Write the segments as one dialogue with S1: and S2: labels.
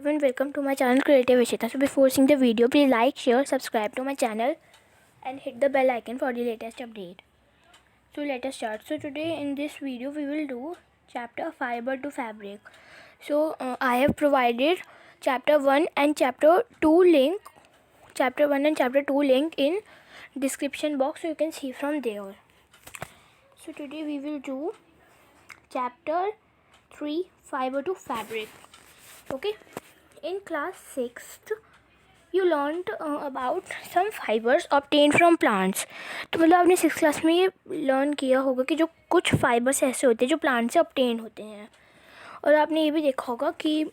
S1: everyone, welcome to my channel Creative Ishita. So before seeing the video, please like, share, subscribe to my channel and hit the bell icon for the latest update. So let us start. So today in this video we will do chapter fiber to fabric. So I have provided chapter 1 and chapter 2 link in description box, so you can see from there. So today we will do chapter 3 fiber to fabric. Okay, in class 6th you learned about some fibers obtained from plants. तो मतलब आपने 6th class में ये learn किया होगा कि जो कुछ फाइबर्स ऐसे होते हैं जो प्लांट से ऑब्टेन होते हैं। और आपने ये भी देखा होगा कि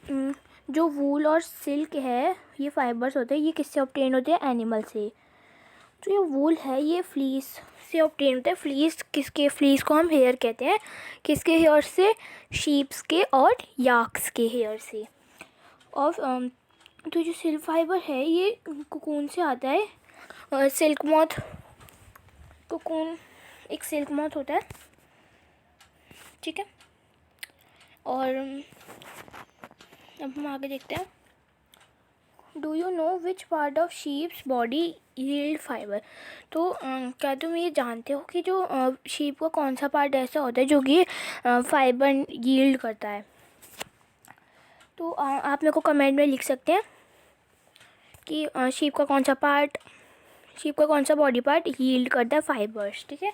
S1: जो वूल और सिल्क है, ये फाइबर्स होते हैं, ये किससे ऑब्टेन होते हैं? एनिमल से। तो ये वूल है, ये फ्लीस से ऑब्टेन होता है। फ्लीस को हम हेयर कहते हैं। किसके हेयर से? शीप्स के और याक्स के हेयर से। और तो जो सिल्क फाइबर है ये कोकून से आता है। और सिल्क मॉथ, कोकून एक सिल्क मॉथ होता है, ठीक है। और अब हम आगे देखते हैं। Do you know which part of sheeps body yield fibre? तो क्या तुम ये जानते हो कि जो शीप का कौन सा पार्ट ऐसा होता है जो कि फाइबर यील्ड करता है? तो आप मेरे को कमेंट में लिख सकते हैं कि शीप का कौन सा बॉडी पार्ट यील्ड करता है फाइबर्स, ठीक है।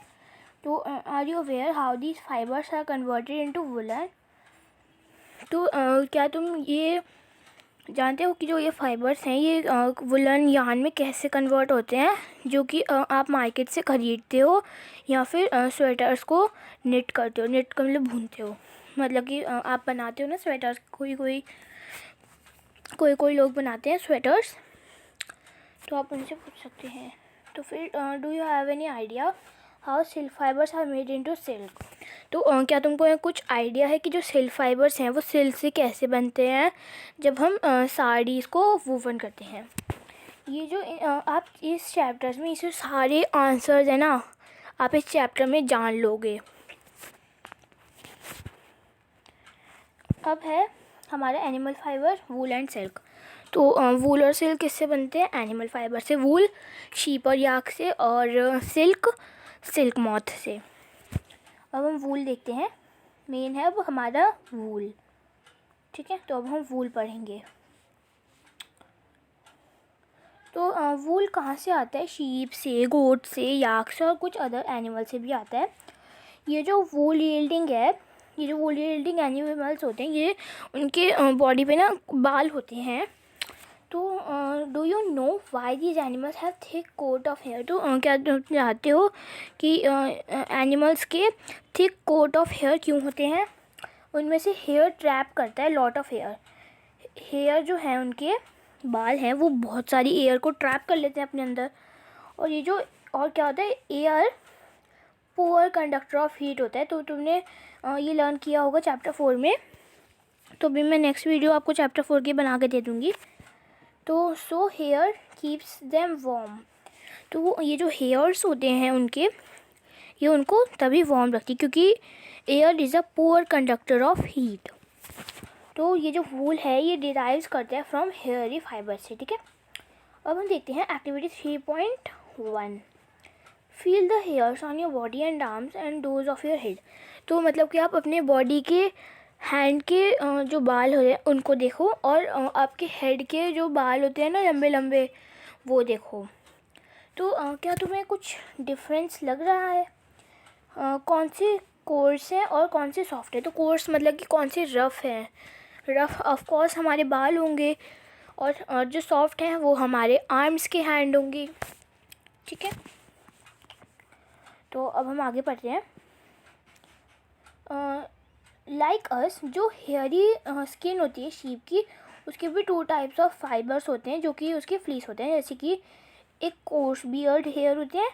S1: तो are you aware how these fibres are converted into woollen? तो क्या तुम ये जानते हो कि जो ये फाइबर्स हैं ये वुलन यार्न में कैसे कन्वर्ट होते हैं, जो कि आप मार्केट से ख़रीदते हो या फिर स्वेटर्स को निट करते हो। निट का मतलब भूनते हो, मतलब कि आप बनाते हो ना स्वेटर्स। कोई लोग बनाते हैं स्वेटर्स, तो आप उनसे पूछ सकते हैं। तो फिर do you have any idea how silk fibres are made into silk? तो क्या तुमको कुछ आइडिया है कि जो सिल्क फाइबर्स हैं वो सिल्क से कैसे बनते हैं जब हम साड़ीज़ को वूवन करते हैं? ये जो आप इस चैप्टर्स में इसे सारे आंसर्स हैं ना, आप इस चैप्टर में जान लोगे। अब है हमारा animal fibre, wool and silk. तो वूल और सिल्क किससे बनते हैं? एनिमल फाइबर से। वूल शीप और याक से, और सिल्क मॉथ से। अब हम वूल देखते हैं। मेन है अब हमारा वूल, ठीक है। तो अब हम वूल पढ़ेंगे। तो वूल कहाँ से आता है? शीप से, गोट से, याक से और कुछ अदर एनिमल से भी आता है। ये जो वूल यील्डिंग एनिमल्स होते हैं, ये उनके बॉडी पे ना बाल होते हैं। तो do you know why these animals have thick coat of hair? तो क्या तुम जानते हो कि एनिमल्स के थिक कोट ऑफ हेयर क्यों होते हैं? उनमें से हेयर ट्रैप करता है लॉट ऑफ हेयर जो है, उनके बाल हैं वो बहुत सारी एयर को ट्रैप कर लेते हैं अपने अंदर। और ये जो और क्या होता है? Air poor conductor of heat होता है। तो तुमने ये लर्न किया होगा चैप्टर 4 में। तो अभी मैं नेक्स्ट वीडियो आपको चैप्टर 4 की बना के दे दूँगी। तो so here keeps them warm. तो ये जो हेयर्स होते हैं उनके, ये उनको तभी वार्म रखती है क्योंकि air is a poor conductor of heat. तो ये जो वूल है ये डिराइव्स करते हैं फ्रॉम हेयरी फाइबर से, ठीक है। अब हम देखते हैं activity 3.1। Feel the hairs on your body and arms and those of your head. तो मतलब कि आप अपने बॉडी के हैंड के जो बाल होते हैं उनको देखो, और आपके हेड के जो बाल होते हैं ना लंबे लंबे, वो देखो। तो क्या तुम्हें कुछ डिफरेंस लग रहा है? कौन से कोर्स हैं और कौन से सॉफ्ट है? तो कोर्स मतलब कि कौन से रफ़ हैं। रफ़ ऑफ कोर्स हमारे बाल होंगे, और जो सॉफ्ट हैं वो हमारे आर्म्स के हैंड होंगे, ठीक है। तो अब हम आगे पढ़ते हैं। लाइक अस, जो हेयरी स्किन होती है शीप की, उसके भी 2 टाइप्स ऑफ फाइबर्स होते हैं जो कि उसके फ्लीस होते हैं। जैसे कि एक कोर्स बियर्ड हेयर होते हैं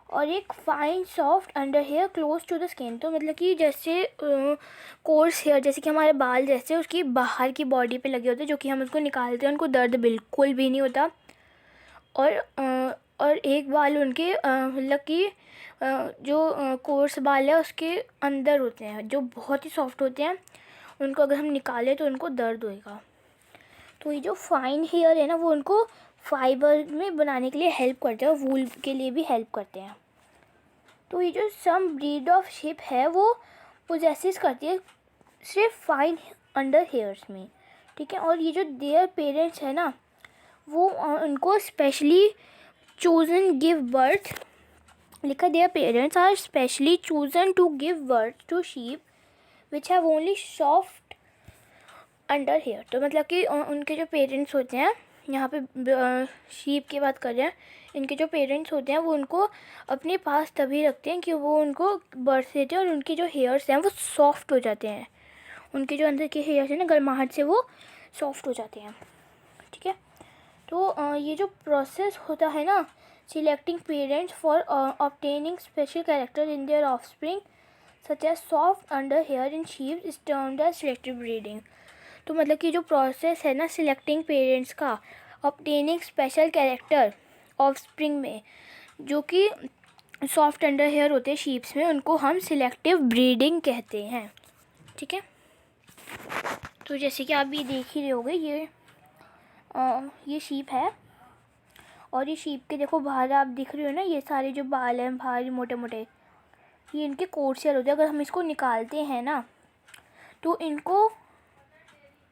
S1: और एक fine soft under hair close to the skin. तो मतलब कि जैसे कोर्स हेयर जैसे कि हमारे बाल जैसे उसकी बाहर की बॉडी पे लगे होते हैं, जो कि हम उसको निकालते हैं, उनको दर्द बिल्कुल भी नहीं होता। और एक बाल उनके मतलब कि जो कोर्स बाल है उसके अंदर होते हैं, जो बहुत ही सॉफ्ट होते हैं। उनको अगर हम निकालें तो उनको दर्द होएगा। तो ये जो फाइन हेयर है ना वो उनको फाइबर में बनाने के लिए हेल्प करते हैं और वूल के लिए भी हेल्प करते हैं। तो ये जो सम ब्रीड ऑफ शिप है वो पोजेसिस करती है सिर्फ फाइन अंडर हेयर्स में, ठीक है। और ये जो देयर पेरेंट्स है ना वो उनको स्पेशली चूजन गिव बर्थ, लिखा their parents are specially chosen to give birth to sheep which have only soft under hair. तो मतलब कि उनके जो पेरेंट्स होते हैं, यहाँ पे शीप की बात कर रहे हैं, इनके जो पेरेंट्स होते हैं वो उनको अपने पास तभी रखते हैं कि वो उनको बर्थ देते हैं और उनके जो हेयर्स हैं वो सॉफ्ट हो जाते हैं, उनके जो अंदर के हेयर्स हैं ना गर्माहट से वो सॉफ्ट हो जाते हैं, ठीक है। तो ये जो प्रोसेस होता है ना selecting parents for obtaining special character in their offspring such as soft under hair in sheep is termed as selective breeding. तो मतलब कि जो प्रोसेस है ना सिलेक्टिंग पेरेंट्स का ऑब्टेनिंग स्पेशल कैरेक्टर ऑफस्प्रिंग में जो कि सॉफ्ट अंडर हेयर होते हैं शीप्स में, उनको हम सिलेक्टिव ब्रीडिंग कहते हैं, ठीक है। तो जैसे कि आप ये देख ही रहे होगे, ये शीप है और ये शीप के देखो बाहर आप दिख रहे हो ना, ये सारे जो बाल हैं बाहर मोटे मोटे, ये इनके कोर्सियर होते हैं। अगर हम इसको निकालते हैं ना तो इनको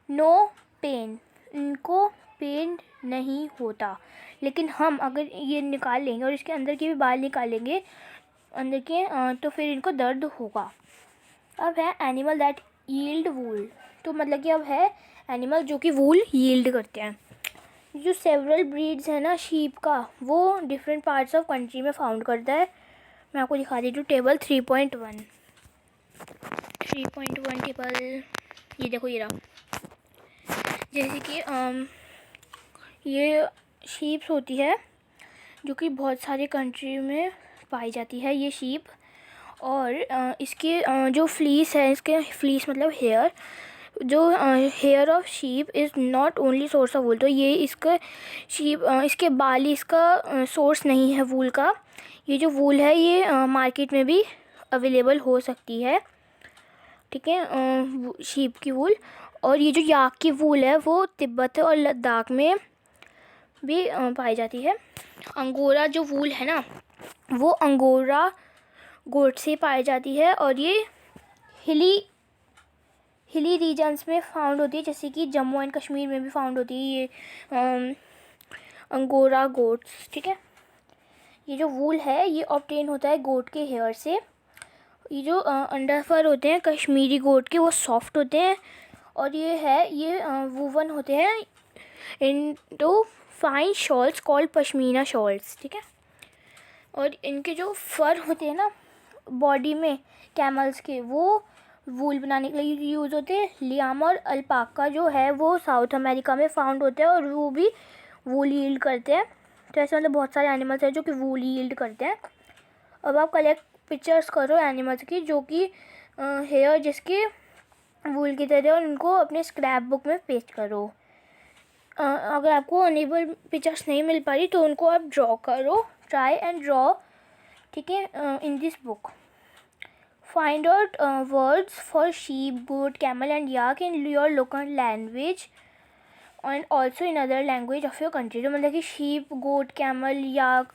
S1: नो पेन, इनको पेन नहीं होता। लेकिन हम अगर ये निकाल लेंगे और इसके अंदर के भी बाल निकालेंगे अंदर के, तो फिर इनको दर्द होगा। अब है एनिमल दैट यील्ड वूल। तो मतलब कि अब है एनिमल जो कि वूल यील्ड करते हैं। जो सेवरल ब्रीड्स है ना शीप का वो डिफरेंट पार्ट्स ऑफ कंट्री में फाउंड करता है। मैं आपको दिखा देती हूँ टेबल 3.1 टेबल, ये देखो ये रहा। जैसे कि ये शीप्स होती है जो कि बहुत सारे कंट्री में पाई जाती है ये शीप। और इसके जो फ्लीस है, इसके फ्लीस मतलब हेयर, जो hair of sheep is not only source of wool. तो ये इसका शीप इसके बाल ही इसका सोर्स नहीं है वूल का। ये जो वूल है ये मार्केट में भी अवेलेबल हो सकती है, ठीक है, शीप की वूल। और ये जो याक की वूल है वो तिब्बत और लद्दाख में भी पाई जाती है। अंगोरा जो वूल है ना वो अंगोरा गोट से पाई जाती है और ये हिली रीजन्स में फाउंड होती है, जैसे कि जम्मू एंड कश्मीर में भी फाउंड होती है ये अंगोरा गोट्स, ठीक है। ये जो वूल है ये ऑब्टेन होता है गोट के हेयर से। ये जो अंडर फर होते हैं कश्मीरी गोट के वो सॉफ्ट होते हैं और ये वूवन होते हैं into fine shawls called pashmina shawls, ठीक है। और इनके जो फर होते हैं ना बॉडी में कैमल्स के, वो वूल बनाने के लिए यूज़ होते हैं। लियाम और अल्पाका जो है वो साउथ अमेरिका में फाउंड होते हैं और वो भी वूल यील्ड करते हैं। तो ऐसे मतलब बहुत सारे एनिमल्स हैं जो कि वूल यील्ड करते हैं। अब आप कलेक्ट पिक्चर्स करो एनिमल्स की जो कि हेयर जिसके वूल की तरह, और उनको अपने स्क्रैप बुक में पेस्ट करो। अगर आपको अनेबल पिक्चर्स नहीं मिल पा रही तो उनको आप ड्रॉ करो, ट्राई एंड ड्रॉ, ठीक है, in this book. Find out words for sheep, goat, camel and yak in your local language and also in other language of your country. तो मतलब कि शीप, गोट, कैमल, याक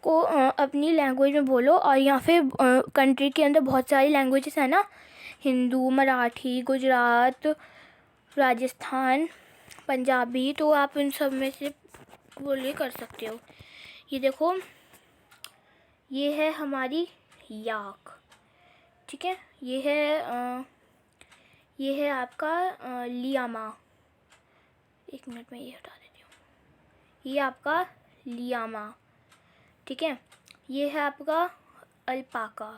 S1: को अपनी language में बोलो। और यहाँ पे कंट्री के अंदर बहुत सारी लैंग्वेजेस है ना, हिंदू, मराठी, गुजरात, राजस्थान, पंजाबी, तो आप इन सब में से बोलिए कर सकते हो। ये देखो ये है हमारी याक, ठीक है। ये है आपका लियामा। एक मिनट में ये हटा देती हूँ। ये आपका लियामा, ठीक है। ये है आपका अल्पाका,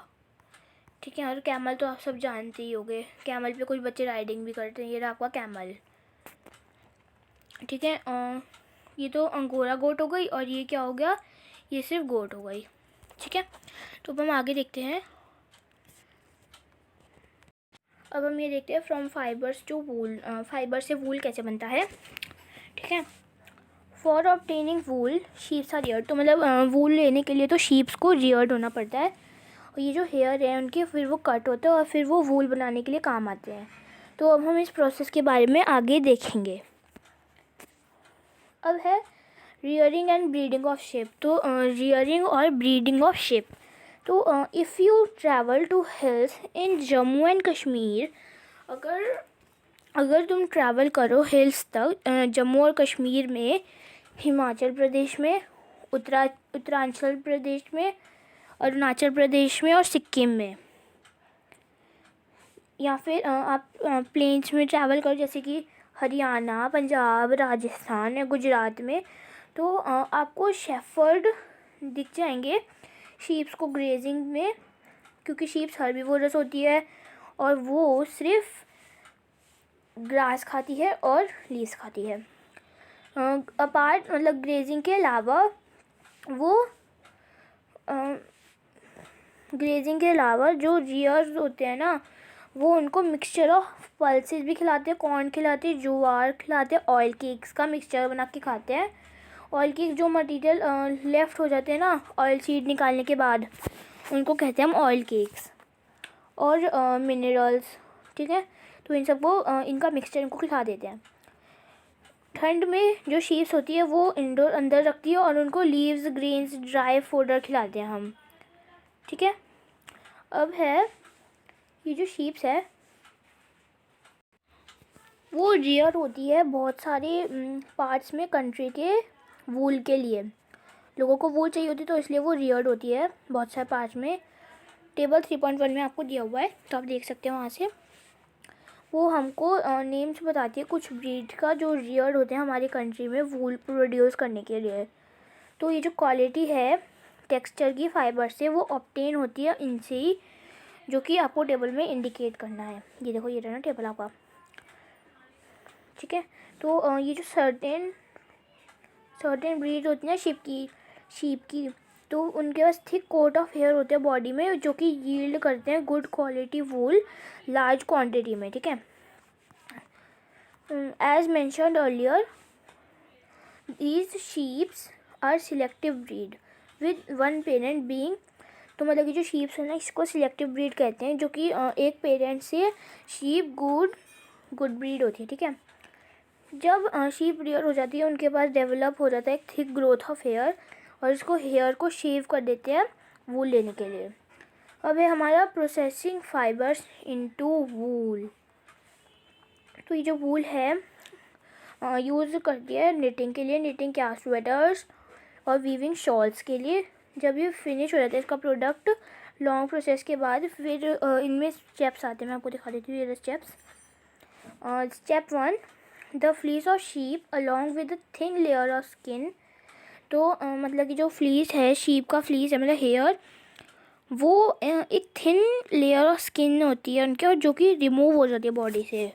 S1: ठीक है। और कैमल तो आप सब जानते ही होंगे, कैमल पे कुछ बच्चे राइडिंग भी करते हैं। ये रहा आपका कैमल, ठीक है। ये तो अंगोरा गोट हो गई और ये क्या हो गया, ये सिर्फ गोट हो गई, ठीक है। तो अब हम आगे देखते हैं। अब हम ये देखते हैं from fibres to wool, fibre से वूल कैसे बनता है, ठीक है। For obtaining wool sheeps are reared. तो मतलब वूल लेने के लिए तो शीप्स को रियर्ड होना पड़ता है और ये जो हेयर है उनके फिर वो कट होते हैं और फिर वो वूल बनाने के लिए काम आते हैं। तो अब हम इस प्रोसेस के बारे में आगे देखेंगे। अब है rearing and breeding of sheep। तो रियरिंग और ब्रीडिंग ऑफ sheep। तो if you travel to hills in Jammu and Kashmir, अगर तुम ट्रैवल करो हिल्स तक जम्मू और कश्मीर में, हिमाचल प्रदेश में, उत्तरांचल प्रदेश में, अरुणाचल प्रदेश में और सिक्किम में, या फिर आप प्लेन्स में ट्रैवल करो जैसे कि हरियाणा, पंजाब, राजस्थान या गुजरात में, तो आपको शेफर्ड दिख जाएंगे शीप्स को ग्रेजिंग में, क्योंकि शीप्स हर्बीवोरस होती है और वो सिर्फ ग्रास खाती है और लीव्स खाती है। अपार्ट मतलब ग्रेजिंग के अलावा जो रियर्स होते हैं ना, वो उनको मिक्सचर ऑफ पल्सेस भी खिलाते हैं, कॉर्न खिलाते हैं, ज्वार खिलाते हैं, ऑयल केक्स का मिक्सचर बना के खाते हैं। ऑयल केक जो मटेरियल लेफ़्ट हो जाते हैं ना ऑयल सीड निकालने के बाद, उनको कहते हैं हम ऑयल केक्स। और मिनरल्स, ठीक है, तो इन सबको इनका मिक्सचर इनको खिला देते हैं। ठंड में जो शीप्स होती है वो इंडोर अंदर रखती है और उनको लीव्स, ग्रेन्स, ड्राई फोडर खिलाते हैं हम, ठीक है। अब है ये जो शीप्स है वो रियर होती है बहुत सारे पार्ट्स में कंट्री के वूल के लिए। लोगों को वूल चाहिए होती है तो इसलिए वो रियर्ड होती है बहुत सारे पार्ट्स में। टेबल 3.1 में आपको दिया हुआ है, तो आप देख सकते हैं वहाँ से। वो हमको नेम्स बताती है कुछ ब्रीड का जो रियर्ड होते हैं हमारी कंट्री में वूल प्रोड्यूस करने के लिए। तो ये जो क्वालिटी है टेक्सचर की फाइबर से, वो ऑब्टेन होती है इनसे ही, जो कि आपको टेबल में इंडिकेट करना है। ये देखो, ये रहना टेबल आपका, ठीक है। तो ये जो सर्टेन ब्रीड होती है शीप की, तो उनके पास थिक कोट ऑफ हेयर होते हैं बॉडी में, जो कि यील्ड करते हैं good quality wool large quantity में, ठीक है। As mentioned earlier, these sheeps are selective breed with one parent being. तो मतलब कि जो शीप्स है ना, इसको सिलेक्टिव ब्रीड कहते हैं, जो कि एक पेरेंट से शीप गुड ब्रीड होती है, ठीक है। जब शीप रियर हो जाती है, उनके पास डेवलप हो जाता है एक थिक ग्रोथ ऑफ हेयर, और इसको हेयर को शेव कर देते हैं वूल लेने के लिए। अब है हमारा प्रोसेसिंग फाइबर्स इनटू वूल। तो ये जो वूल है यूज़ करती है निटिंग के लिए, निटिंग क्या, स्वेटर्स और वीविंग शॉल्स के लिए। जब ये फिनिश हो जाता है इसका प्रोडक्ट लॉन्ग प्रोसेस के बाद, फिर इनमें स्टेप्स आते हैं, मैं आपको दिखा देती हूँ ये steps. Step 1, the fleece of sheep along with the thin layer of skin. तो मतलब कि जो फ्लीस है, शीप का फ्लीस है मतलब हेयर, वो एक थिन लेयर ऑफ स्किन होती है उनके, और जो कि रिमूव हो जाती है बॉडी से।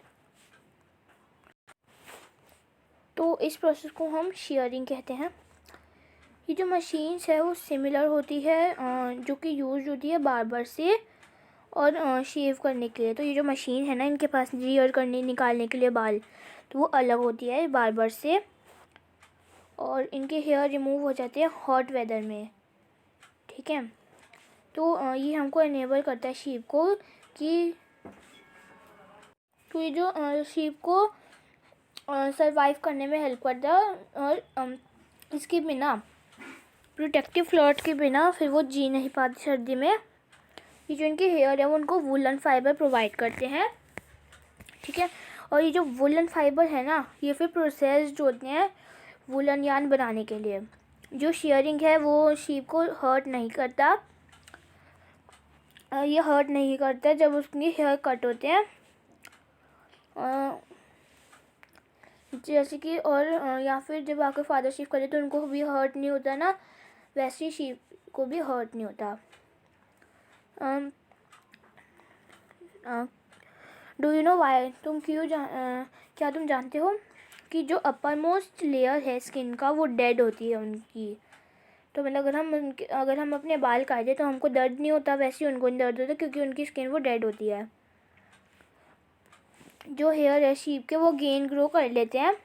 S1: तो इस प्रोसेस को हम शेयरिंग कहते हैं। ये जो मशीन्स है वो सिमिलर होती है जो कि यूज होती है बार्बर से और शेव करने के लिए। तो ये जो मशीन है ना, इनके पास रियर करने निकालने के लिए बाल, तो वो अलग होती है बार्बर से, और इनके हेयर रिमूव हो जाते हैं हॉट वेदर में, ठीक है। तो ये हमको इनेबल करता है शीप को कि, तो ये जो शीप को सरवाइव करने में हेल्प करता है, और इसके बिना प्रोटेक्टिव क्लॉथ के बिना फिर वो जी नहीं पाती सर्दी में। ये जो इनके हेयर है वो उनको वुलन फाइबर प्रोवाइड करते हैं, ठीक है। और ये जो वुलन फाइबर है ना, ये फिर प्रोसेस्ड होते हैं वुलन यार्न बनाने के लिए। जो शेयरिंग है वो शीप को हर्ट नहीं करता, ये हर्ट नहीं करता जब उसके हेयर कट होते हैं, जैसे कि, और या फिर जब आके फादर शेव करे तो उनको भी हर्ट नहीं होता ना, वैसे ही शीप को भी हर्ट नहीं होता। डू यू नो वाई, क्या तुम जानते हो कि जो अपर मोस्ट लेयर है स्किन का वो डेड होती है उनकी। तो मतलब अगर हम अपने बाल काटे तो हमको दर्द नहीं होता, वैसे ही उनको दर्द होता है क्योंकि उनकी स्किन वो डेड होती है। जो हेयर है शीप के वो गेन ग्रो कर लेते हैं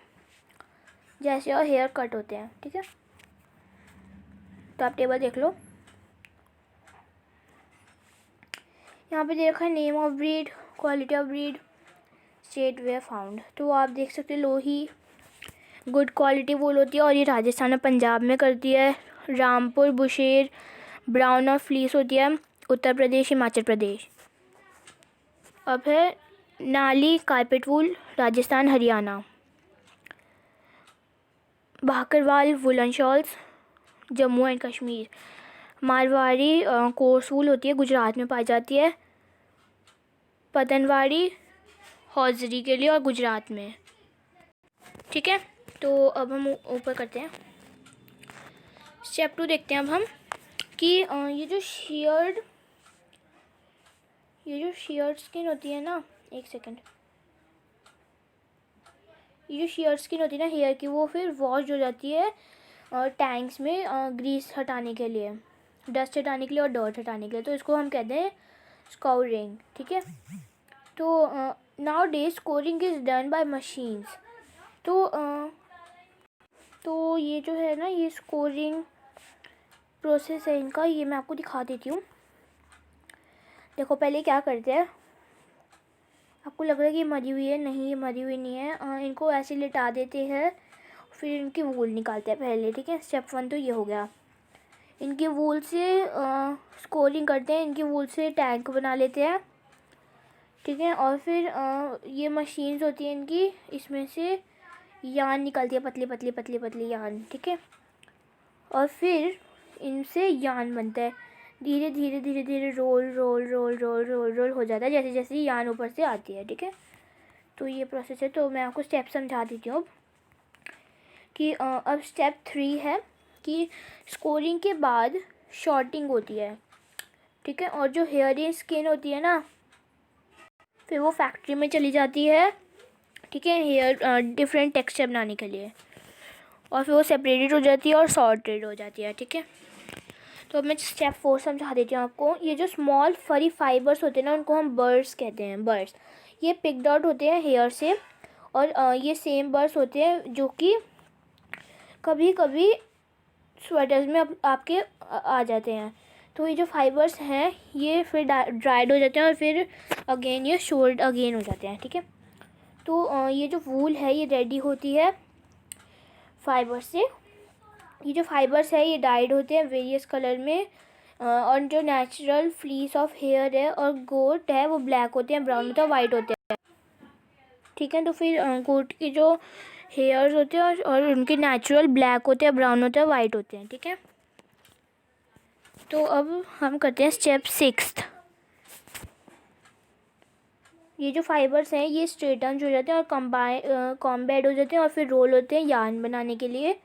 S1: जैसे और हेयर कट होते हैं, ठीक है। तो आप टेबल देख लो, यहाँ पे देखा है name of breed, quality of breed, state where found. तो आप देख सकते हो लोही, गुड क्वालिटी वूल होती है और ये राजस्थान और पंजाब में करती है। रामपुर बुशेर ब्राउन और फ्लीस होती है उत्तर प्रदेश हिमाचल प्रदेश। अब है Nali carpet wool Rajasthan Haryana. Bhakarwal woollen shawls Jammu and Kashmir. Marwari coarse wool होती है गुजरात में पाई जाती है। पतनवाड़ी हौजरी के लिए और गुजरात में। ठीक है, तो अब हम ऊपर करते हैं। स्टेप 2 देखते हैं अब हम कि ये जो शेयर्ड स्किन होती है ना, एक सेकेंड, ये जो शेयर स्किन होती है ना हेयर की, वो फिर वॉश हो जाती है टैंक्स में ग्रीस हटाने के लिए, डस्ट हटाने के लिए और डर्ट हटाने के लिए। तो इसको हम कहते हैं स्काउरिंग। ठीक है, तो now day scoring is done by machines. तो ये जो है ना, ये स्कोरिंग प्रोसेस है इनका, ये मैं आपको दिखा देती हूँ। देखो पहले क्या करते हैं, आपको लग रहा है कि मरी हुई है, नहीं ये मरी हुई नहीं है। इनको ऐसे लिटा देते हैं, फिर इनकी वूल निकालते हैं पहले। ठीक है, स्टेप 1 तो ये हो गया। इनकी वूल से स्कोरिंग करते हैं, इनकी वूल से टैंक बना लेते हैं। ठीक है, और फिर ये मशीन्स होती हैं इनकी, इसमें से यान निकलती है, पतली पतली पतली पतली यान। ठीक है, और फिर इनसे यान बनता है, धीरे धीरे धीरे धीरे roll roll roll roll roll roll हो जाता है जैसे जैसे यान ऊपर से आती है। ठीक है, तो ये प्रोसेस है। तो मैं आपको स्टेप समझा देती हूँ कि अब स्टेप 3 है कि स्कोरिंग के बाद शॉर्टिंग होती है। ठीक है, और जो हेयर स्किन होती है ना, फिर वो फैक्ट्री में चली जाती है। ठीक है, हेयर डिफरेंट टेक्सचर बनाने के लिए, और फिर वो सेपरेटेड हो जाती है और सॉर्टेड हो जाती है। ठीक है, तो अब मैं स्टेप 4 समझा देती हूँ आपको। ये जो स्मॉल फरी फाइबर्स होते हैं ना, उनको हम बर्ड्स कहते हैं। बर्ड्स ये पिक्ड आउट होते हैं हेयर से, और ये सेम बर्ड्स होते हैं जो कि कभी कभी स्वेटर्स में आपके आ जाते हैं। तो ये जो फाइबर्स हैं ये फिर ड्राइड हो जाते हैं और फिर अगेन ये शोल्ड अगेन हो जाते हैं। ठीक है, तो ये जो वूल है ये रेडी होती है फाइबर से। ये जो फाइबर्स है ये डाइड होते हैं वेरियस कलर में, और जो नेचुरल फ्लीस ऑफ हेयर है और गोट है वो ब्लैक होते हैं, ब्राउन होते हैं, वाइट होते हैं। ठीक है, तो फिर गोट की जो हेयर्स होते हैं और उनके नेचुरल ब्लैक होते हैं, ब्राउन होते हैं, वाइट होते हैं। ठीक है, तो अब हम करते हैं स्टेप 6। ये जो फाइबर्स हैं ये स्ट्रेटन हो जाते हैं और कॉम्बैड हो जाते हैं और फिर रोल होते हैं यार्न बनाने के लिए।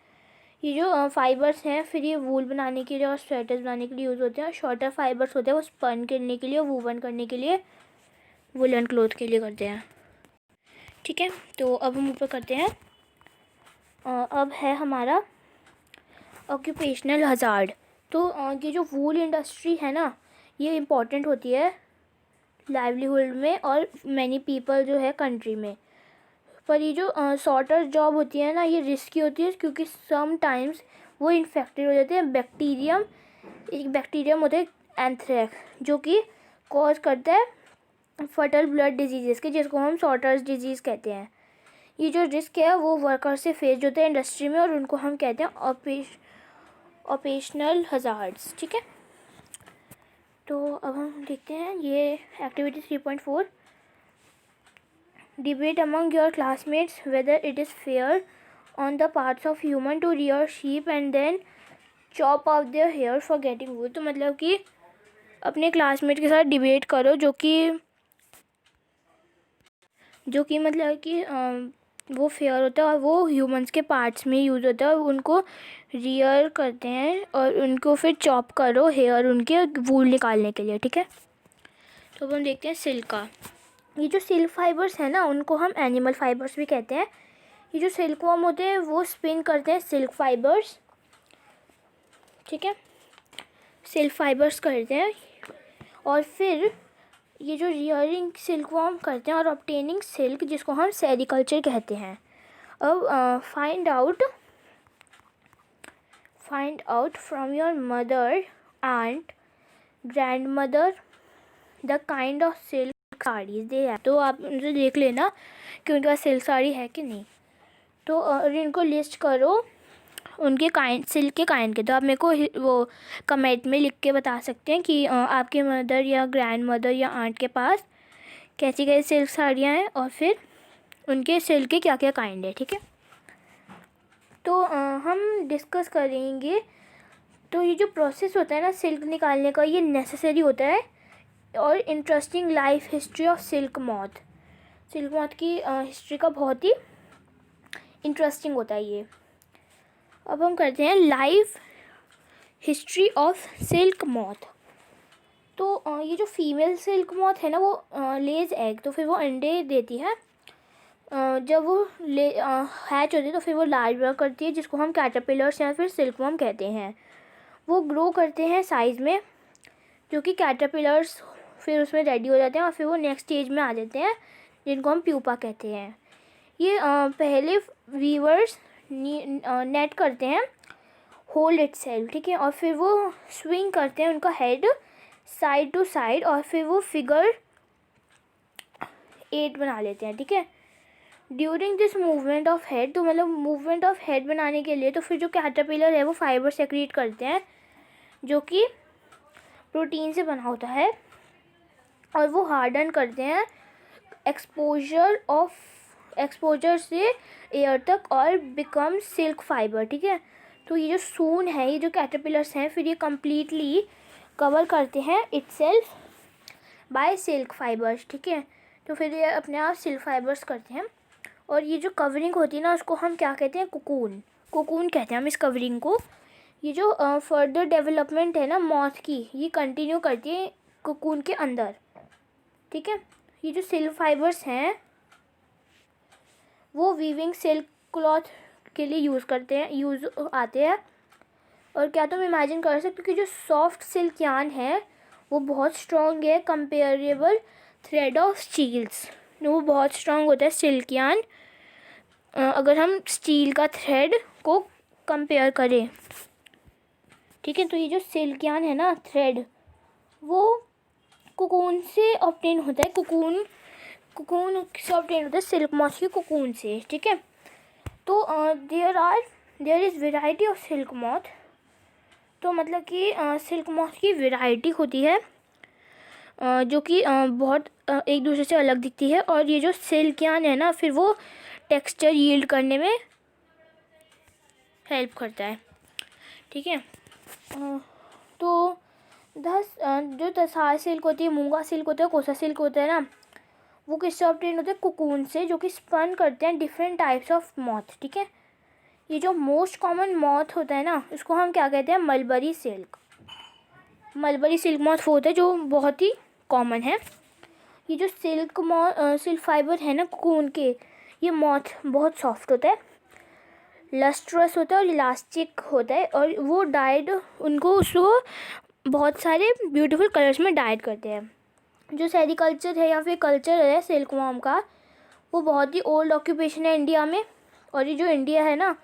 S1: ये जो फाइबर्स हैं फिर ये वूल बनाने के लिए और स्वेटर्स बनाने के लिए यूज़ होते हैं। और शॉर्टर फाइबर्स होते हैं वो स्पन करने के लिए, वूवन करने के लिए, वुलन क्लोथ के लिए करते हैं। ठीक है, तो अब हम ऊपर करते हैं। अब है हमारा ऑक्यूपेशनल हज़ार्ड। तो ये जो वूल इंडस्ट्री है ना, ये इम्पॉर्टेंट होती है लाइवलीहुड में और मैनी पीपल जो है कंट्री में। पर ये जो सॉर्टर जॉब होती है ना, ये रिस्की होती है क्योंकि समटाइम्स वो इन्फेक्टेड हो जाते हैं बैक्टीरियम। एक बैक्टीरियम होता है एंथ्रेक्स जो कि कॉज करता है फटल ब्लड डिजीज़ के, जिसको हम सॉर्टर्स डिजीज़ कहते हैं। ये जो रिस्क है वो वर्कर से फेस होता है इंडस्ट्री में, और उनको हम कहते हैं ऑपरेशनल हज़ार्ड्स। ठीक है, तो अब हम देखते हैं ये activity 3.4। Debate among your classmates whether it is fair on the parts of human to rear sheep and then chop off their hair for getting wool। तो मतलब कि अपने क्लासमेट के साथ डिबेट करो जो कि मतलब कि वो फेयर होता है और वो ह्यूमंस के पार्ट्स में यूज़ होता है और उनको रियर करते हैं और उनको फिर चॉप करो हेयर उनके वूल निकालने के लिए। ठीक है, तो अब हम देखते हैं सिल्क का। ये जो सिल्क फाइबर्स हैं ना, उनको हम एनिमल फाइबर्स भी कहते हैं। ये जो सिल्क वॉर्म होते हैं वो स्पिन करते हैं सिल्क फाइबर्स। ठीक है, सिल्क फाइबर्स करते हैं और फिर ये जो रियरिंग सिल्क वॉर्म करते हैं और ऑब्टेनिंग सिल्क, जिसको हम सेरिकल्चर कहते हैं। अब find out from your mother and grandmother the kind of silk saris they है। तो आप उनसे देख लेना कि उनके पास सिल्क साड़ी है कि नहीं। तो और इनको लिस्ट करो उनके काइंड, सिल्क के काइंड के। तो आप मेरे को वो कमेंट में लिख के बता सकते हैं कि आपके मदर या ग्रैंड मदर या आंट के पास कैसी कैसी सिल्क साड़ियाँ हैं और फिर उनके सिल्क के क्या क्या काइंड है, ठीक है। तो हम डिस्कस करेंगे। तो ये जो प्रोसेस होता है ना सिल्क निकालने का, ये नेसेसरी होता है और interesting life history of silk moth. Silk moth की हिस्ट्री का बहुत ही इंटरेस्टिंग होता है ये। अब हम करते हैं life history of silk moth. तो ये जो फीमेल सिल्क मॉथ है ना वो लेज एग, तो फिर वो अंडे देती है। जब वो हैच होती है तो फिर वो लार्वा वर्क करती है जिसको हम कैटरपिलर्स या फिर सिल्कवर्म कहते हैं। वो ग्रो करते हैं साइज़ में, जो कि कैटरपिलर्स फिर उसमें रेडी हो जाते हैं और फिर वो नेक्स्ट स्टेज में आ जाते हैं जिनको हम प्यूपा कहते हैं। ये पहले वीवर्स नेट करते हैं होल्ड इटसेल्फ, ठीक है, और फिर वो स्विंग करते हैं उनका हेड साइड टू साइड और फिर वो फिगर 8 बना लेते हैं, ठीक है। During this movement of head, तो मतलब मूवमेंट ऑफ हेड बनाने के लिए तो फिर जो कैटरपिलर है वो फाइबर सेक्रेट करते हैं जो कि प्रोटीन से बना होता है और वो हार्डन करते हैं एक्सपोजर से एयर तक और बिकम सिल्क फाइबर, ठीक है। तो ये जो सून है, ये जो कैटरपिलर्स हैं, फिर ये कम्प्लीटली कवर करते हैं इटसेल्फ बाय सिल्क फाइबर्स, ठीक है। तो फिर ये अपने आप सिल्क फाइबर्स करते हैं और ये जो कवरिंग होती है ना उसको हम क्या कहते हैं, कोकून कहते हैं हम इस कवरिंग को। ये जो फर्दर डेवलपमेंट है ना मॉथ की, ये कंटिन्यू करती है कोकून के अंदर, ठीक है। ये जो सिल्क फाइबर्स हैं वो वीविंग सिल्क क्लॉथ के लिए यूज़ आते हैं। और क्या तुम इमेजिन कर सकते हो कि जो सॉफ्ट सिल्क यार्न है वो बहुत स्ट्रॉन्ग है कंपेरेबल थ्रेड ऑफ स्टील्स। वो बहुत स्ट्रॉन्ग होता है सिल्क यार्न अगर हम स्टील का थ्रेड को कंपेयर करें, ठीक है। तो ये जो सिल्क यार्न है ना थ्रेड, वो कोकून से ऑब्टेन होता है, कोकून से ऑब्टेन होता है सिल्क मॉथ के कोकून से, ठीक है। तो there is variety of silk moth. तो मतलब कि सिल्क मॉथ की वेराइटी होती है जो कि बहुत एक दूसरे से अलग दिखती है। और ये जो सिल्क यार्न है ना फिर वो टेक्सचर यील्ड करने में हेल्प करता है, ठीक है। तो जो तसार सिल्क होती है, मूंगा सिल्क होता है, कोसा सिल्क होता है ना, वो किससे ऑब्टेन होता है, कोकून से, जो कि स्पन करते हैं डिफरेंट टाइप्स ऑफ मॉथ, ठीक है। ये जो मोस्ट कॉमन मॉथ होता है ना उसको हम क्या कहते हैं, मलबरी सिल्क मॉथ वो होता है जो बहुत ही कॉमन है। ये जो सिल्क फाइबर है ना कोकून के, ये मॉथ बहुत सॉफ्ट होता है, लस्ट्रस होता है और इलास्टिक होता है और वो डाइड उसको बहुत सारे ब्यूटीफुल कलर्स में डाइड करते हैं। जो सेरिकल्चर है या फिर कल्चर है सिल्क वॉर्म का, वो बहुत ही ओल्ड ऑक्यूपेशन है इंडिया में। और ये जो इंडिया है ना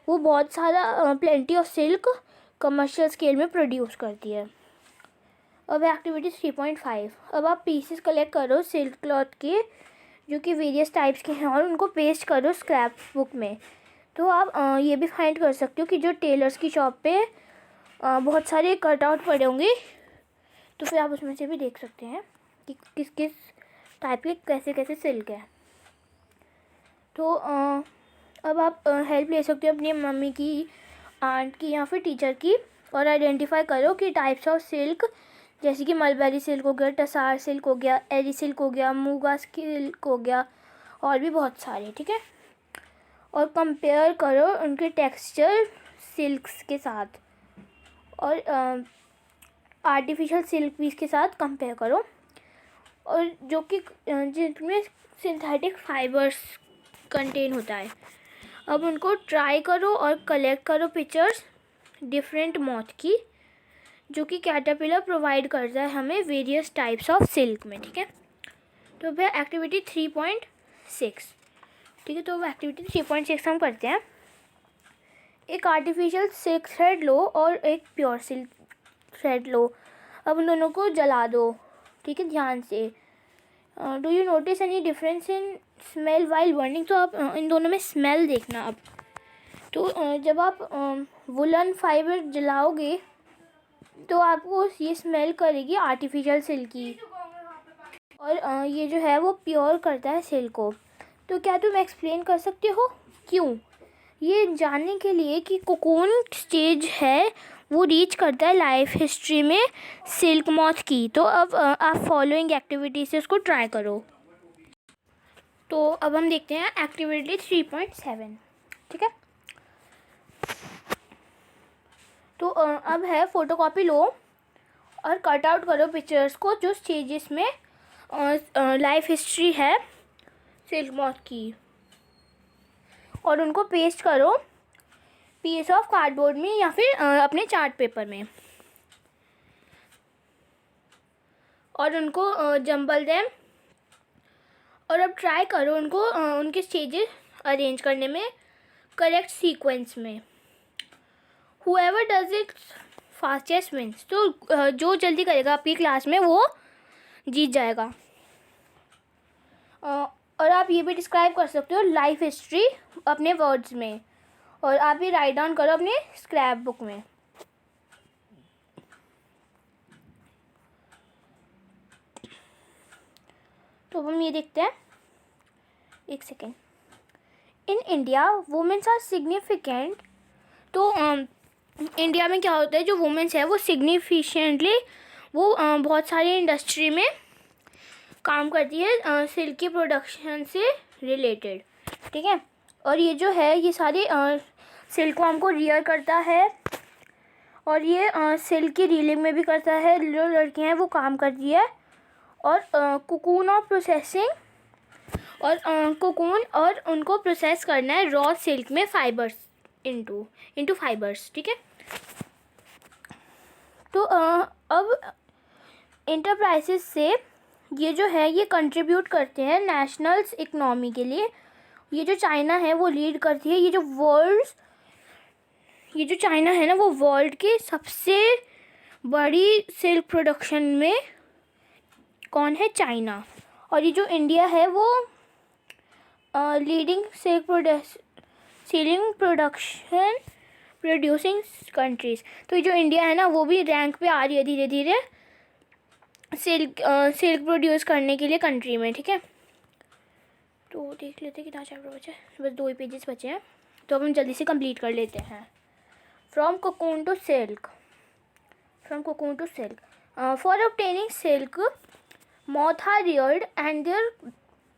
S1: वो बहुत सारा plenty of silk commercial scale में प्रोड्यूस करती है। अब एक्टिविटी 3.5, अब आप पीसेस कलेक्ट करो सिल्क क्लॉथ के जो कि वेरियस टाइप्स के हैं और उनको पेस्ट करो स्क्रैप बुक में। तो आप ये भी फाइंड कर सकते हो कि जो टेलर्स की शॉप पे बहुत सारे कटआउट पड़े होंगे, तो फिर आप उसमें से भी देख सकते हैं कि किस किस टाइप के कैसे कैसे सिल्क है। तो अब आप हेल्प ले सकते हो अपनी मम्मी की, आंट की या फिर टीचर की और आइडेंटिफाई करो कि टाइप्स ऑफ सिल्क जैसे कि मलबरी सिल्क हो गया, टसार सिल्क हो गया, एरी सिल्क हो गया, मूगा सिल्क हो गया और भी बहुत सारे, ठीक है। और कंपेयर करो उनके टेक्सचर सिल्क्स के साथ और आर्टिफिशियल सिल्क पीस के साथ कंपेयर करो और जो कि जिनमें सिंथेटिक फाइबर्स कंटेन होता है। अब उनको ट्राई करो और कलेक्ट करो पिक्चर्स डिफरेंट मॉथ की जो कि कैटरपिलर प्रोवाइड करता है हमें वेरियस टाइप्स ऑफ सिल्क में, ठीक है। तो फिर एक्टिविटी 3.6, ठीक है। तो वो एक्टिविटी 3.6 हम करते हैं। एक आर्टिफिशियल सिल्क थ्रेड लो और एक प्योर सिल्क थ्रेड लो। अब उन दोनों को जला दो, ठीक है, ध्यान से। Do you notice any difference in smell while burning? तो आप इन दोनों में स्मेल देखना अब। तो जब आप वुलन फाइबर जलाओगे तो आपको ये स्मेल करेगी आर्टिफिशियल सिल्क की, और ये जो है वो प्योर करता है सिल्क को। तो क्या तुम एक्सप्लेन कर सकते हो क्यों? ये जानने के लिए कि कोकून स्टेज है वो रीच करता है लाइफ हिस्ट्री में सिल्क मॉथ की। तो अब आप फॉलोइंग एक्टिविटी से उसको ट्राई करो। तो अब हम देखते हैं एक्टिविटी 3.7, ठीक है। तो अब है फोटोकॉपी लो और कट आउट करो पिक्चर्स को जो स्टेजेस में लाइफ हिस्ट्री है सिल्क मॉथ की, और उनको पेस्ट करो पीस ऑफ कार्डबोर्ड में या फिर अपने चार्ट पेपर में, और उनको जंबल देम। और अब ट्राई करो उनको उनके स्टेजेस अरेंज करने में करेक्ट सीक्वेंस में। However does it fastest wins. तो जो जल्दी करेगा आपकी क्लास में वो जीत जाएगा। और आप ये भी डिस्क्राइब कर सकते हो लाइफ हिस्ट्री अपने वर्ड्स में, और आप ये राइट डाउन करो अपने स्क्रैप बुक में। तो हम ये देखते हैं, एक second. In India womens are significant. तो इंडिया में क्या होता है, जो वुमेन्स है वो सिग्निफिकेंटली वो बहुत सारी इंडस्ट्री में काम करती है सिल्क की प्रोडक्शन से रिलेटेड, ठीक है। और ये जो है ये सारी सिल्क वॉर्म को रियर करता है, और ये सिल्क की रीलिंग में भी करता है। जो लड़कियां हैं वो काम करती है, और कोकून और प्रोसेसिंग, और कोकून और उनको प्रोसेस करना है रॉ सिल्क में फाइबर्स इनटू फाइबर्स, ठीक है। तो अब इंटरप्राइजेस से ये जो है ये कंट्रीब्यूट करते हैं नेशनल्स इकनॉमी के लिए। ये जो चाइना है वो लीड करती है। ये जो चाइना है ना वो वर्ल्ड की सबसे बड़ी सिल्क प्रोडक्शन में कौन है? चाइना। और ये जो इंडिया है वो leading silk production producing countries. तो ये जो इंडिया है ना वो भी रैंक पे आ रही है धीरे धीरे सिल्क प्रोड्यूस करने के लिए कंट्री में, ठीक है। तो देख लेते हैं कितना चैप्टर बचा है, बस 2 ही पेजेस बचे हैं, तो अब हम जल्दी से कंप्लीट कर लेते हैं। From cocoon to silk. For obtaining silk moth are reared and there.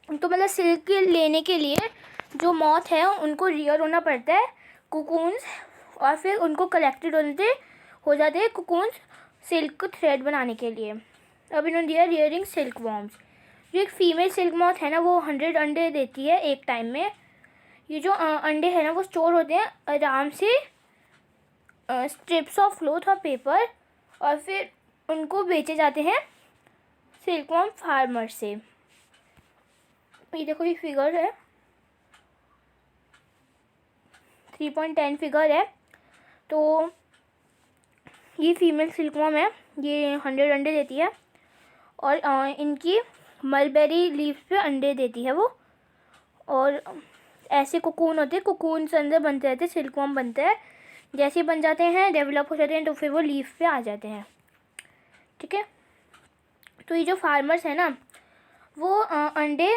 S1: तो मतलब सिल्क लेने के लिए जो मॉथ है उनको रियर होना पड़ता है कोकून्स, और फिर उनको कलेक्टेड हो जाते हैं कोकून्स सिल्क थ्रेड बनाने के लिए। अब इन्होंने दिया रियरिंग सिल्क वॉर्म्स। जो एक फीमेल सिल्क मॉथ है ना वो 100 अंडे देती है एक टाइम में। ये जो अंडे हैं ना वो स्टोर होते हैं आराम से स्ट्रिप्स ऑफ क्लॉथ और पेपर, और फिर उनको बेचे जाते हैं सिल्क वॉर्म फार्मर से। ये देखो ये फिगर है 3.10 फिगर है। तो ये फीमेल सिल्क वॉर्म है, ये 100 अंडे देती है, और इनकी मलबेरी लीव्स पे अंडे देती है वो। और ऐसे कोकून होते हैं, कोकून से अंदर बनते रहते हैं, सिल्क वॉर्म बनते हैं। जैसे बन जाते हैं डेवलप हो जाते हैं तो फिर वो लीफ पे आ जाते हैं, ठीक है। तो ये जो फार्मर्स है ना वो अंडे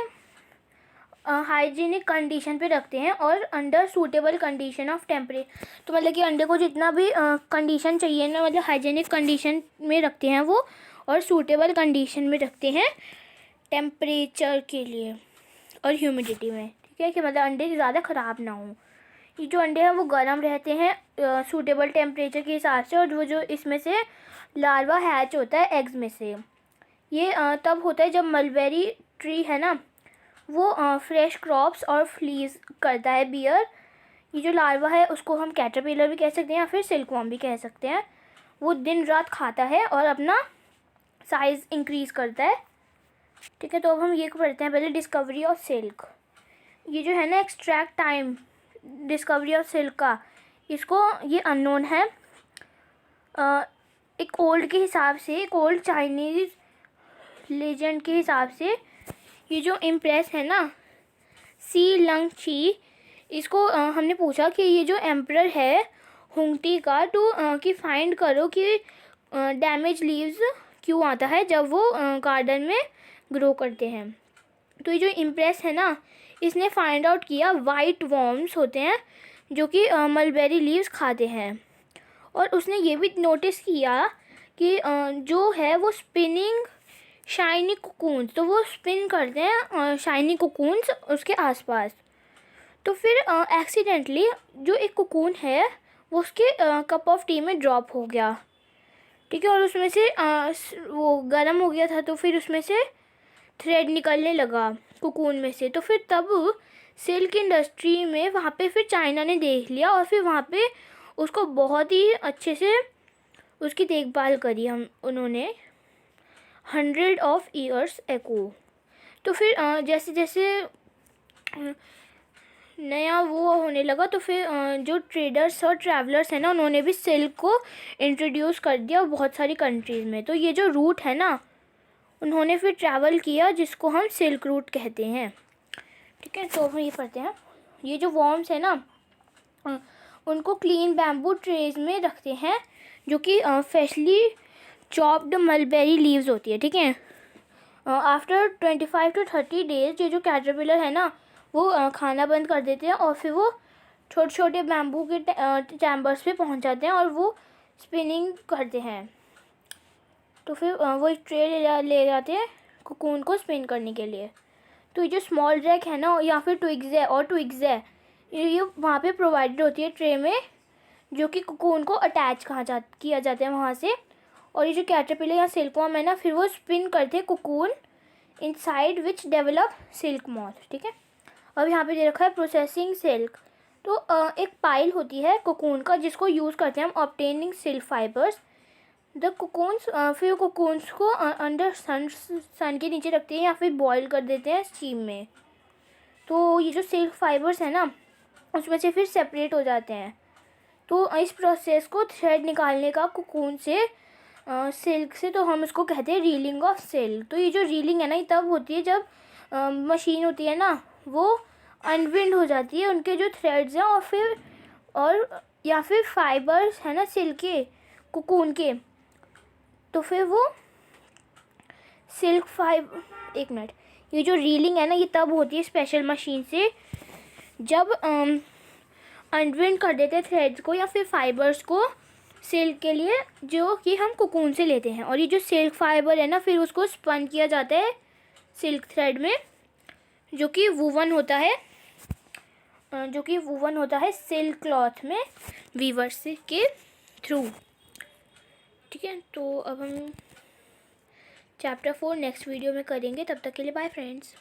S1: हाइजीनिक कंडीशन पे रखते हैं और under suitable condition of temperature. तो मतलब कि अंडे को जितना भी कंडीशन चाहिए ना, मतलब हाइजीनिक कंडीशन में रखते हैं वो, और सूटेबल कंडीशन में रखते हैं टेम्परेचर के लिए और ह्यूमिडिटी में, ठीक है, कि मतलब अंडे ज़्यादा ख़राब ना हों। ये जो अंडे हैं वो गर्म रहते हैं सूटेबल टेम्परेचर के हिसाब से, और वो जो इसमें से लार्वा हैच होता है एग्स में से। ये तब होता है जब मलबेरी ट्री है ना वो फ्रेश क्रॉप्स और फ्लीज करता है बियर। ये जो लार्वा है उसको हम कैटरपिलर भी कह सकते हैं या फिर सिल्कवॉर्म भी कह सकते हैं। वो दिन रात खाता है और अपना साइज़ इंक्रीज़ करता है, ठीक है। तो अब हम ये पढ़ते हैं पहले डिस्कवरी ऑफ सिल्क। ये जो है ना extract time discovery of silk का, इसको ये अननोन है। एक ओल्ड के हिसाब से, एक ओल्ड चाइनीज़ लेजेंड के हिसाब से ये जो इम्प्रेस है ना, सी लंग ची, इसको हमने पूछा कि ये जो एम्परर है हुंगटी का, तो कि फाइंड करो कि डैमेज लीव्स क्यों आता है जब वो गार्डन में ग्रो करते हैं। तो ये जो इम्प्रेस है ना, इसने फाइंड आउट किया वाइट वॉर्म्स होते हैं जो कि मलबेरी लीव्स खाते हैं। और उसने ये भी नोटिस किया कि जो है वो स्पिनिंग शाइनी कोकून्स, तो वो स्पिन करते हैं शाइनी कोकून्स उसके आसपास। तो फिर एक्सीडेंटली जो एक कोकून है वो उसके कप ऑफ टी में ड्रॉप हो गया, ठीक है, और उसमें से वो गर्म हो गया था, तो फिर उसमें से थ्रेड निकलने लगा कोकून में से। तो फिर तब सिल्क इंडस्ट्री में वहाँ पे फिर चाइना ने देख लिया और फिर वहाँ पे उसको बहुत ही अच्छे से उसकी देखभाल करी उन्होंने 100 ऑफ ईयर्स एको। तो फिर जैसे जैसे नया वो होने लगा, तो फिर जो ट्रेडर्स और ट्रैवलर्स हैं ना, उन्होंने भी सिल्क को इंट्रोड्यूस कर दिया बहुत सारी कंट्रीज़ में। तो ये जो रूट है ना, उन्होंने फिर ट्रैवल किया जिसको हम सिल्क रूट कहते हैं, ठीक है। तो हम ये पढ़ते हैं, ये जो वॉर्म्स है ना, उनको क्लीन बैम्बू ट्रेज में रखते हैं जो कि फ्रेशली चॉप्ड मलबेरी लीव्स होती है, ठीक है। आफ्टर 25 to 30 डेज ये जो कैटरपिलर है ना, वो खाना बंद कर देते हैं और फिर वो छोटे छोटे बैम्बू के चैम्बर्स पे पहुंच जाते हैं और वो स्पिनिंग करते हैं। तो फिर वो एक ट्रे ले जाते हैं कोकून को स्पिन करने के लिए। तो ये जो स्मॉल ड्रैक है ना, या फिर ट्विग्स है, ये वहाँ पे प्रोवाइडेड होती है ट्रे में, जो कि कोकून को अटैच किया जाता है वहाँ से। और ये जो कैटरपिलर या सिल्कवॉर्म है ना, फिर वो स्पिन करते हैं cocoon inside which develop silk moth, ठीक है। अब यहाँ पे दे रखा है प्रोसेसिंग सिल्क। तो एक पाइल होती है कोकून का जिसको यूज़ करते हैं हम obtaining silk fibres. The cocoons, फिर कोकून्स को अंडर सन के नीचे रखते हैं या फिर बॉईल कर देते हैं स्टीम में। तो ये जो सिल्क फाइबर्स है ना, उसमें से फिर सेपरेट हो जाते हैं। तो इस प्रोसेस को थ्रेड निकालने का कोकून से सिल्क से, तो हम इसको कहते हैं रीलिंग ऑफ सिल्क। तो ये जो रीलिंग है ना, ये तब होती है जब मशीन होती है ना, वो अनविंड हो जाती है उनके जो थ्रेड्स हैं और या फिर फाइबर्स है ना सिल्क के कोकून के, तो फिर वो एक मिनट, ये जो रीलिंग है ना, ये तब होती है स्पेशल मशीन से जब अनविंड कर देते हैं थ्रेड्स को या फिर फाइबर्स को सिल्क के लिए, जो कि हम कोकून से लेते हैं। और ये जो सिल्क फाइबर है ना, फिर उसको स्पन किया जाता है सिल्क थ्रेड में, जो कि वूवन होता है सिल्क क्लॉथ में वीवर्स के थ्रू, ठीक है। तो अब हम चैप्टर 4 नेक्स्ट वीडियो में करेंगे। तब तक के लिए बाय फ्रेंड्स।